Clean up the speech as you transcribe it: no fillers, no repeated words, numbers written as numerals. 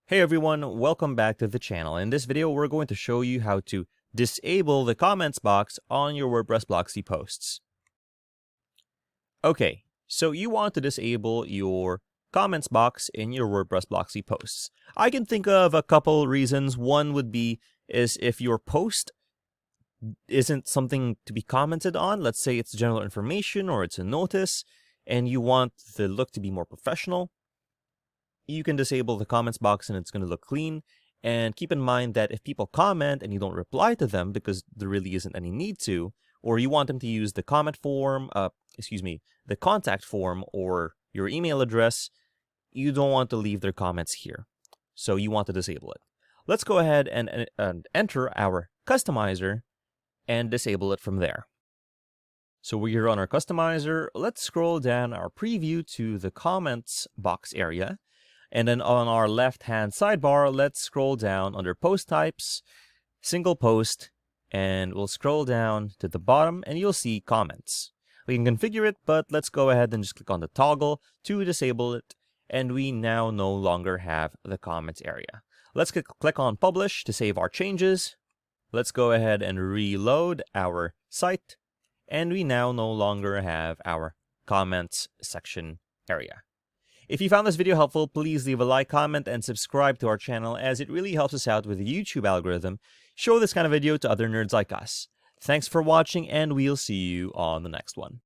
Hey everyone, welcome back to the channel. In this video, we're going to show you how to disable the comments box on your WordPress blocksy posts. Okay, so you want to disable your comments box in your WordPress blocksy posts. I can think of a couple reasons. One would be if your post isn't something to be commented on. Let's say it's general information or it's a notice, and you want the look to be more professional. You can disable the comments box and it's going to look clean. And keep in mind that if people comment and you don't reply to them because there really isn't any need to, or you want them to use the comment form, the contact form or your email address, you don't want to leave their comments here. So you want to disable it. Let's go ahead and enter our customizer and disable it from there. So we're here on our customizer. Let's scroll down our preview to the comments box area. And then on our left-hand sidebar, let's scroll down under post types, single post, and we'll scroll down to the bottom and you'll see comments. We can configure it, but let's go ahead and just click on the toggle to disable it. And we now no longer have the comments area. Let's click on publish to save our changes. Let's go ahead and reload our site. And we now no longer have our comments section area. If you found this video helpful, please leave a like, comment, and subscribe to our channel as it really helps us out with the YouTube algorithm. Show this kind of video to other nerds like us. Thanks for watching, and we'll see you on the next one.